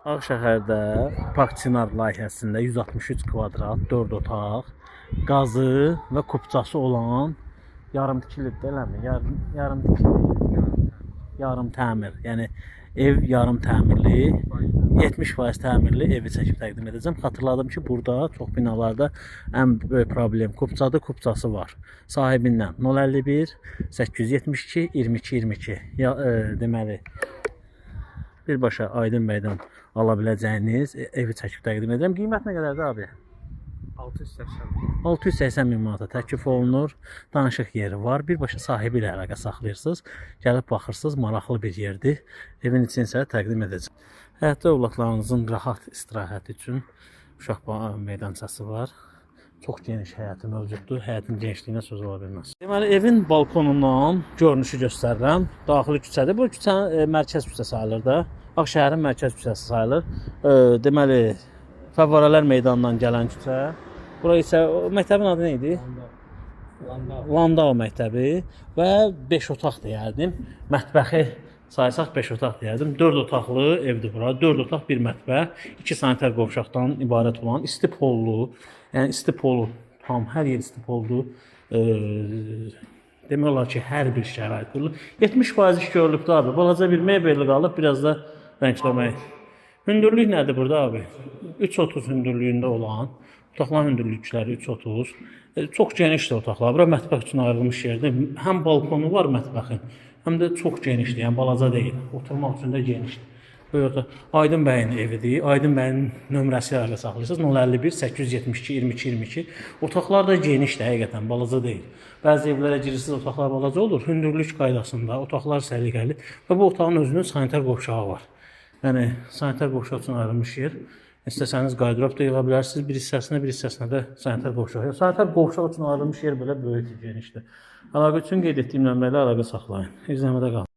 Ağşəhərdə Park Çinar layihəsində 163 kvadrat, 4 otaq, qazı və kupçası olan yarımtikilidir, eləmi? Yarımtikili, yarım təmir. Yəni ev yarım təmirli, 70% təmirli evi çəkib təqdim edəcəm. Xatırladım ki, burada çox binalarda ən böyük problem kupçadır, kupçası var. Sahibindən 051 872 22 22. Deməli birbaşa Aydın bəydən ala biləcəyiniz evi çəkib təqdim edirəm. Qiymət nə qədərdir abi? 680 min manata təklif olunur. Danışıq yeri var. Birbaşa sahibi ilə əlaqə saxlayırsınız. Gəlib baxırsınız, maraqlı bir yerdir. Evin için isə təqdim edəcəm. Həyətdə övladlarınızın rahat istirahəti üçün uşaq meydançası var. Çox geniş həyəti mövcuddur. Həyətin genişliyinə söz ola bilməz. Deməli, evin balkonundan görünüşü göstərirəm. Daxili küçədir. Bu küçə mərkəz küçəsi sayılır da. Ağşəhərin mərkəz küçəsi sayılır. Deməli, Fəvvarələr meydanından gələn küçə. Bura isə məktəbin adı nə idi? Landau məktəbi və 5 otaq deyərdim. Mətbəxi saysaq 5 otaq deyərdim. 4 otaqlı evdir bura. 4 otaq, bir mətbəx, 2 sanitar qovşaqdan ibarət olan isti pollu, yəni isti polu tam hər yer isti poldu. Demək olar ki, hər bir şərait qurulur. 70% iş görülübdür abi. Balaca bir mebelli qalıb, biraz da rəngləmək. Hündürlük nədir burada abi? 3.30 hündürlüyündə olan otaqların hündürlükləri 3.30. Çox genişdir otaqlar. Bura mətbəx üçün ayrılmış yerdir. Həm balkonu var mətbəxin, həm də çox genişdir. Yəni balaca deyil. Oturmaq üçün də genişdir. Böyle Aydın bəyin evidir. Aydın bəyin nömrəsi ilə saxlayırsınız. 051 872 22 22. Otaqlar da genişdir, həqiqətən balaca deyil. Bəzi evlərə girirsiniz, otaqlar balaca olur. Hündürlük qaydasında otaqlar səliqəli və bu otağın özünün sanitar qovşağı var. Yəni sanitar qovşaq üçün ayrılmış yer. İstəsəniz qardırob da yığa bilərsiniz. Bir hissəsinə də sanitar qovşaq. Sanitar qovşaq üçün ayrılmış yer belə böyükdür, genişdir. Əlaqə üçün qeyd etdiyim nömrə ilə əlaqə saxlayın. İzləmədə qalın.